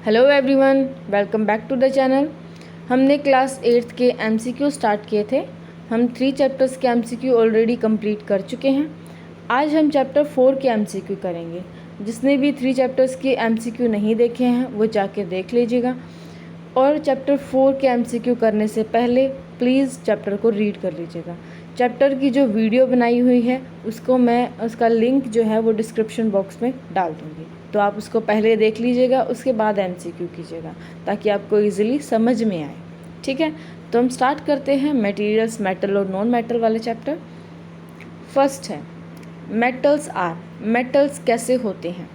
Hello everyone, welcome back to the channel. हमने class 8th के MCQ start किए थे। हम 3 चैप्टर्स के एमसीक्यू ऑलरेडी कंप्लीट कर चुके हैं। आज हम चैप्टर 4 के एमसीक्यू करेंगे। जिसने भी 3 चैप्टर्स के एमसीक्यू नहीं देखे हैं वो जाके देख लीजिएगा। और चैप्टर 4 के एमसीक्यू करने से पहले प्लीज़ चैप्टर को रीड कर लीजिएगा। चैप्टर की जो वीडियो बनाई हुई है उसका लिंक जो है वो डिस्क्रिप्शन बॉक्स में डाल दूँगी, तो आप उसको पहले देख लीजिएगा, उसके बाद एमसीक्यू कीजिएगा ताकि आपको इजीली समझ में आए। ठीक है, तो हम स्टार्ट करते हैं मटेरियल्स, मेटल और नॉन मेटल वाले चैप्टर। फर्स्ट है मेटल्स कैसे होते हैं।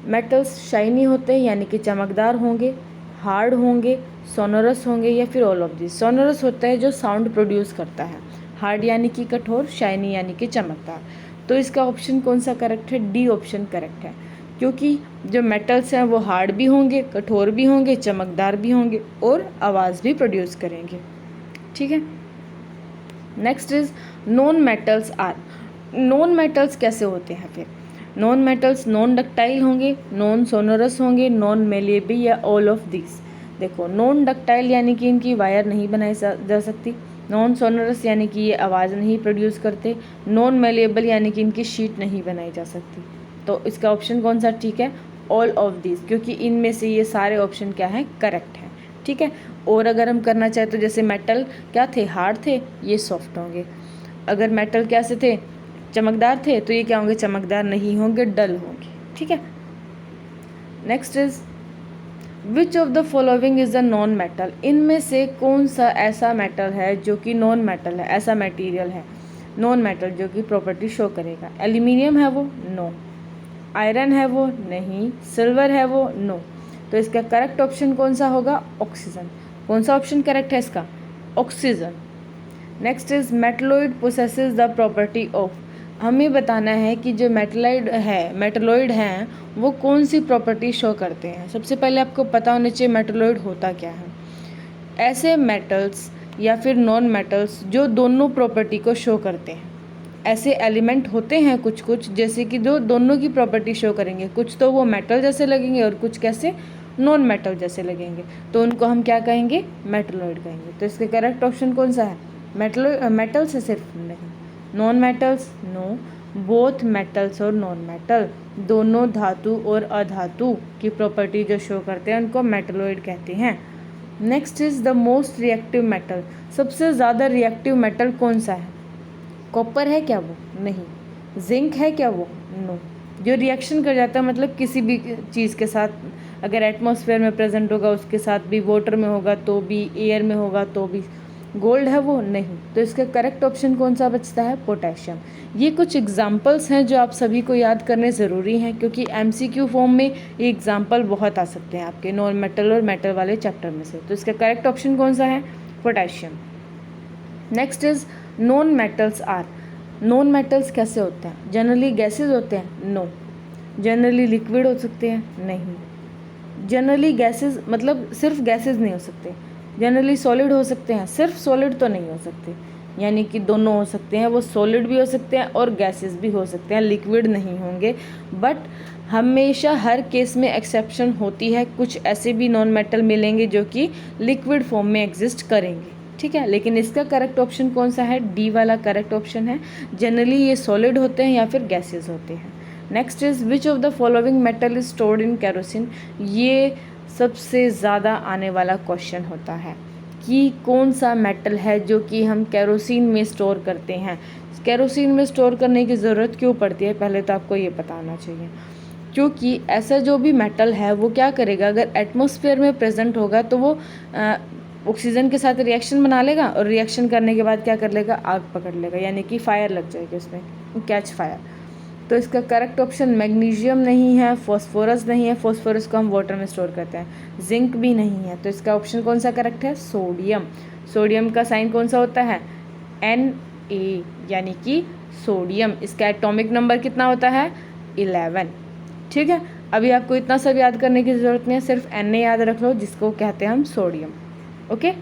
मेटल्स शाइनी होते हैं यानी कि चमकदार होंगे, हार्ड होंगे, सोनोरस होंगे या फिर ऑल ऑफ दिस। सोनोरस होता है जो साउंड प्रोड्यूस करता है, हार्ड यानी कि कठोर, शाइनी यानी कि चमकदार। तो इसका ऑप्शन कौन सा करेक्ट है? डी ऑप्शन करेक्ट है, क्योंकि जो मेटल्स हैं वो हार्ड भी होंगे, कठोर भी होंगे, चमकदार भी होंगे और आवाज़ भी प्रोड्यूस करेंगे। ठीक है, नेक्स्ट इज नॉन मेटल्स कैसे होते हैं फिर? नॉन मेटल्स नॉन डक्टाइल होंगे, नॉन सोनोरस होंगे, नॉन मेलेबल या ऑल ऑफ दिस। देखो, नॉन डक्टाइल यानी कि इनकी वायर नहीं बनाई जा सकती, नॉन सोनोरस यानी कि ये आवाज़ नहीं प्रोड्यूस करते, नॉन मेलेबल यानी कि इनकी शीट नहीं बनाई जा सकती। तो इसका ऑप्शन कौन सा ठीक है? ऑल ऑफ दिस, क्योंकि इनमें से ये सारे ऑप्शन क्या हैं? करेक्ट हैं। ठीक है, और अगर हम करना चाहें तो जैसे मेटल क्या थे? हार्ड थे, ये सॉफ्ट होंगे। अगर मेटल कैसे थे? चमकदार थे, तो ये क्या होंगे? चमकदार नहीं होंगे, डल होंगे। ठीक है, next is which of the following is a non metal. इनमें से कौन सा ऐसा मेटल है जो कि नॉन मेटल है, ऐसा मटेरियल है नॉन मेटल जो कि प्रॉपर्टी शो करेगा? एल्यूमिनियम है वो? नो। आयरन है वो? नहीं। सिल्वर है वो? नो। तो इसका करेक्ट ऑप्शन कौन सा होगा? ऑक्सीजन। कौन सा ऑप्शन करेक्ट है इसका? Oxygen. Next is metalloid possesses the property of. हमें बताना है कि जो मेटलॉइड हैं वो कौन सी प्रॉपर्टी शो करते हैं। सबसे पहले आपको पता होना चाहिए मेटलॉइड होता क्या है। ऐसे मेटल्स या फिर नॉन मेटल्स जो दोनों प्रॉपर्टी को शो करते हैं। ऐसे एलिमेंट होते हैं कुछ कुछ जैसे कि जो दोनों की प्रॉपर्टी शो करेंगे। कुछ तो वो मेटल जैसे लगेंगे और कुछ कैसे? नॉन मेटल जैसे लगेंगे। तो उनको हम क्या कहेंगे? मेटलॉइड कहेंगे। तो इसके करेक्ट ऑप्शन कौन सा है? मेटल्स है सिर्फ? नहीं। Non metals? No. Both metals और नॉन मेटल, दोनों धातु और अधातु की प्रॉपर्टी जो शो करते हैं उनको मेटलॉइड कहते हैं। Next is the most reactive metal. सबसे ज़्यादा रिएक्टिव मेटल कौन सा है? कॉपर है क्या वो? नहीं। जिंक है क्या वो? नो। जो रिएक्शन कर जाता है मतलब किसी भी चीज़ के साथ, अगर एटमॉस्फेयर में प्रेजेंट होगा उसके साथ भी, वाटर में होगा तो भी, एयर में होगा तो भी। गोल्ड है वो? नहीं। तो इसका करेक्ट ऑप्शन कौन सा बचता है? पोटेशियम। ये कुछ एग्जाम्पल्स हैं जो आप सभी को याद करने ज़रूरी हैं, क्योंकि एमसीक्यू फॉर्म में ये एग्जाम्पल बहुत आ सकते हैं आपके नॉन मेटल और मेटल वाले चैप्टर में से। तो इसका करेक्ट ऑप्शन कौन सा है? Potassium. Next is non metals कैसे होते हैं? जनरली गैसेज होते हैं? नो। जनरली लिक्विड हो सकते हैं? नहीं। जनरली गैसेज मतलब सिर्फ गैसेज नहीं हो सकते। जनरली सॉलिड हो सकते हैं? सिर्फ सॉलिड तो नहीं हो सकते, यानी कि दोनों हो सकते हैं। वो सॉलिड भी हो सकते हैं और गैसेस भी हो सकते हैं, लिक्विड नहीं होंगे। बट हमेशा हर केस में एक्सेप्शन होती है, कुछ ऐसे भी नॉन मेटल मिलेंगे जो कि लिक्विड फॉर्म में एग्जिस्ट करेंगे। ठीक है, लेकिन इसका करेक्ट ऑप्शन कौन सा है? डी वाला करेक्ट ऑप्शन है। जनरली ये सॉलिड होते हैं या फिर गैसेस होते हैं। Next is which of the following metal is stored in kerosene. ये सबसे ज़्यादा आने वाला क्वेश्चन होता है कि कौन सा मेटल है जो कि हम केरोसिन में स्टोर करते हैं। केरोसिन में स्टोर करने की ज़रूरत क्यों पड़ती है, पहले तो आपको ये पता होना चाहिए। क्योंकि ऐसा जो भी मेटल है वो क्या करेगा, अगर एटमॉस्फेयर में प्रेजेंट होगा तो वो ऑक्सीजन के साथ रिएक्शन बना लेगा और रिएक्शन करने के बाद क्या कर लेगा? आग पकड़ लेगा, यानी कि फायर लग जाएगी उसमें, कैच फायर। तो इसका करेक्ट ऑप्शन मैग्नीशियम नहीं है, फॉस्फोरस नहीं है, फॉस्फोरस को हम वाटर में स्टोर करते हैं, जिंक भी नहीं है। तो इसका ऑप्शन कौन सा करेक्ट है? सोडियम। सोडियम का साइन कौन सा होता है? Na, यानी कि सोडियम। इसका एटॉमिक नंबर कितना होता है? 11। ठीक है, अभी आपको इतना सब याद करने की ज़रूरत नहीं है, सिर्फ Na याद रख लो, जिसको कहते हैं हम सोडियम। ओके,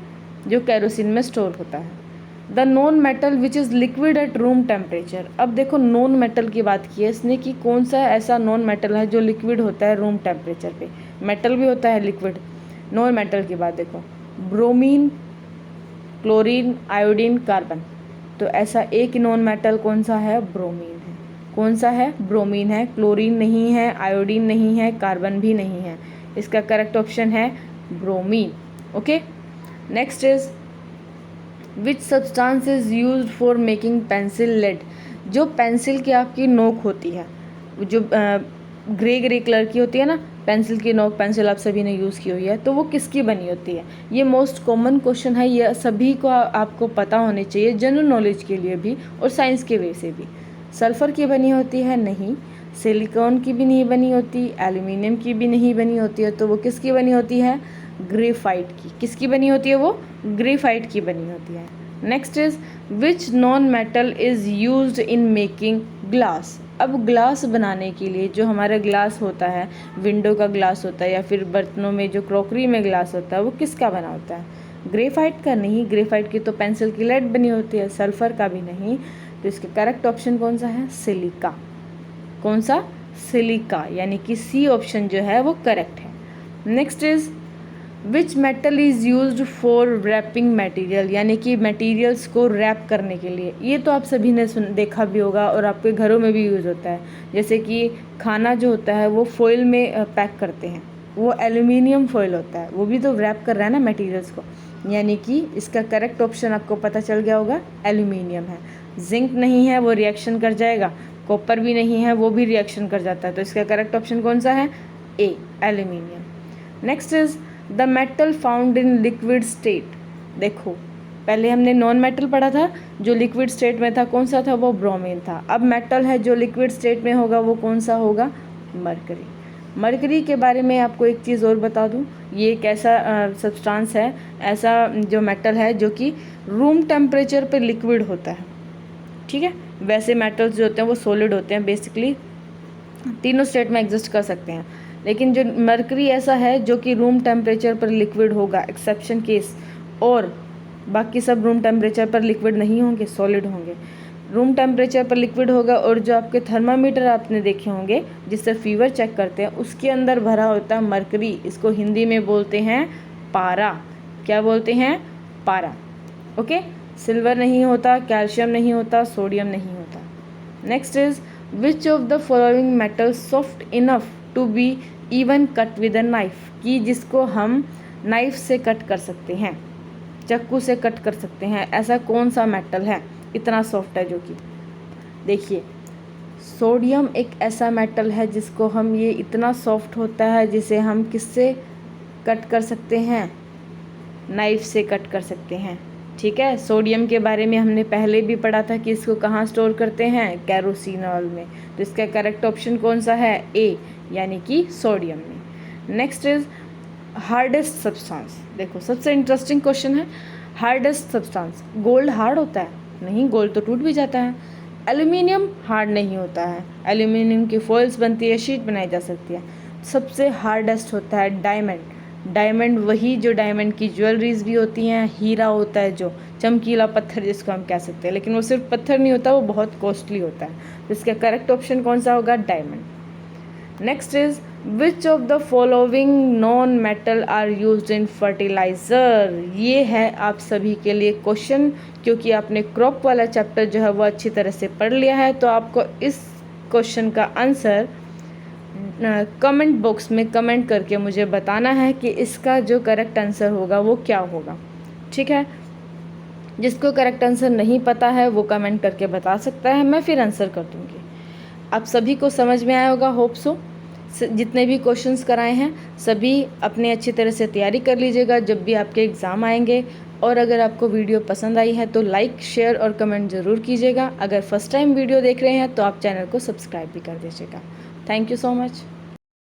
जो केरोसिन में स्टोर होता है। The non metal which is liquid at room temperature. अब देखो, नॉन मेटल की बात की है इसने कि कौन सा ऐसा नॉन मेटल है जो लिक्विड होता है रूम टेम्परेचर पे। मेटल भी होता है लिक्विड। नॉन मेटल की बात देखो, ब्रोमीन, क्लोरीन, आयोडीन, कार्बन। तो ऐसा एक नॉन मेटल कौन सा है? ब्रोमीन है। कौन सा है? ब्रोमीन है। क्लोरीन नहीं है, आयोडीन नहीं है, कार्बन भी नहीं है। इसका करेक्ट ऑप्शन है bromine. Okay, next is which substance is used for making pencil lead. जो पेंसिल की आपकी नोक होती है, जो ग्रे ग्रे कलर की होती है ना पेंसिल की नोक, पेंसिल आप सभी ने यूज़ की हुई है, तो वो किसकी बनी होती है? ये मोस्ट कॉमन क्वेश्चन है, ये सभी को आपको पता होने चाहिए, जनरल नॉलेज के लिए भी और साइंस के वे से भी। सल्फ़र की बनी होती है? नहीं। सिलिकॉन की भी नहीं बनी होती, एल्यूमिनियम की भी नहीं बनी होती है, तो वो किसकी बनी होती है? ग्रेफाइट की। किसकी बनी होती है वो? ग्रेफाइट की बनी होती है। Next is which non metal is used in making glass. अब ग्लास बनाने के लिए जो हमारा ग्लास होता है, विंडो का ग्लास होता है या फिर बर्तनों में जो क्रॉकरी में ग्लास होता है, वो किसका बना होता है? ग्रेफाइट का। नहीं, ग्रेफाइट की तो पेंसिल की लेड बनी होती है। सल्फर का भी नहीं। तो इसका करेक्ट ऑप्शन कौन सा है? सिलिका। कौन सा? सिलिका, यानी कि सी ऑप्शन जो है वो करेक्ट है। Next is which metal is used for wrapping material, यानी कि मटेरियल्स को रैप करने के लिए। ये तो आप सभी ने देखा भी होगा और आपके घरों में भी यूज़ होता है। जैसे कि खाना जो होता है वो फॉइल में पैक करते हैं, वो एल्यूमिनियम फॉइल होता है, वो भी तो रैप कर रहा है ना मटेरियल्स को। यानी कि इसका करेक्ट ऑप्शन आपको पता चल गया होगा, एल्यूमिनियम है। जिंक नहीं है, वो रिएक्शन कर जाएगा। कॉपर भी नहीं है, वो भी रिएक्शन कर जाता है। तो इसका करेक्ट ऑप्शन कौन सा है? A, aluminium. Next is the metal found in liquid state. देखो, पहले हमने नॉन मेटल पढ़ा था, जो लिक्विड स्टेट में था कौन सा था? वो ब्रोमीन था। अब मेटल है जो लिक्विड स्टेट में होगा, वो कौन सा होगा? मरकरी। मरकरी के बारे में आपको एक चीज़ और बता दूं, ये एक ऐसा सब्सटेंस है, ऐसा जो मेटल है जो कि रूम टेम्परेचर पर लिक्विड होता है। ठीक है, वैसे मेटल्स जो होते हैं वो सॉलिड होते हैं, बेसिकली तीनों स्टेट में एग्जिस्ट कर सकते हैं, लेकिन जो मरकरी ऐसा है जो कि रूम टेम्परेचर पर लिक्विड होगा, एक्सेप्शन केस, और बाकी सब रूम टेम्परेचर पर लिक्विड नहीं होंगे, सॉलिड होंगे। रूम टेम्परेचर पर लिक्विड होगा, और जो आपके थर्मामीटर आपने देखे होंगे जिससे फीवर चेक करते हैं, उसके अंदर भरा होता है मरकरी। इसको हिंदी में बोलते हैं पारा। क्या बोलते हैं? पारा। ओके, सिल्वर नहीं होता, कैल्शियम नहीं होता, सोडियम नहीं होता। Next is which of the following metal soft enough to be even cut with a knife, कि जिसको हम नाइफ से कट कर सकते हैं, चाकू से कट कर सकते हैं। ऐसा कौन सा मेटल है इतना सॉफ्ट है? जो कि देखिए, सोडियम एक ऐसा मेटल है जिसको हम, ये इतना सॉफ्ट होता है जिसे हम किससे कट कर सकते हैं? नाइफ से कट कर सकते हैं। ठीक है, सोडियम के बारे में हमने पहले भी पढ़ा था कि इसको कहाँ स्टोर करते हैं? कैरोसिनॉल में। तो इसका करेक्ट ऑप्शन कौन सा है? ए, यानी कि सोडियम में। Next is hardest substance. देखो, सबसे इंटरेस्टिंग क्वेश्चन है, हार्डेस्ट सब्सटेंस। गोल्ड हार्ड होता है? नहीं, गोल्ड तो टूट भी जाता है। एल्यूमिनियम हार्ड नहीं होता है, एल्यूमिनियम की फॉइल्स बनती है, शीट बनाई जा सकती है। सबसे हार्डेस्ट होता है डायमंड। डायमंड, वही जो डायमंड की ज्वेलरीज भी होती हैं, हीरा होता है जो चमकीला पत्थर जिसको हम कह सकते हैं, लेकिन वो सिर्फ पत्थर नहीं होता, वो बहुत कॉस्टली होता है। तो इसका करेक्ट ऑप्शन कौन सा होगा? Diamond. Next is which of the following non metal are used in fertilizer. ये है आप सभी के लिए क्वेश्चन, क्योंकि आपने क्रॉप वाला चैप्टर जो है वो अच्छी तरह से पढ़ लिया है, तो आपको इस क्वेश्चन का आंसर कमेंट बॉक्स में कमेंट करके मुझे बताना है कि इसका जो करेक्ट आंसर होगा वो क्या होगा। ठीक है, जिसको करेक्ट आंसर नहीं पता है वो कमेंट करके बता सकता है, मैं फिर आंसर कर दूँगी। आप सभी को समझ में आया होगा, होप सो। जितने भी क्वेश्चंस कराए हैं सभी अपने अच्छी तरह से तैयारी कर लीजिएगा जब भी आपके एग्ज़ाम आएंगे। और अगर आपको वीडियो पसंद आई है तो लाइक, शेयर और कमेंट ज़रूर कीजिएगा। अगर फर्स्ट टाइम वीडियो देख रहे हैं तो आप चैनल को सब्सक्राइब भी कर दीजिएगा। Thank you so much.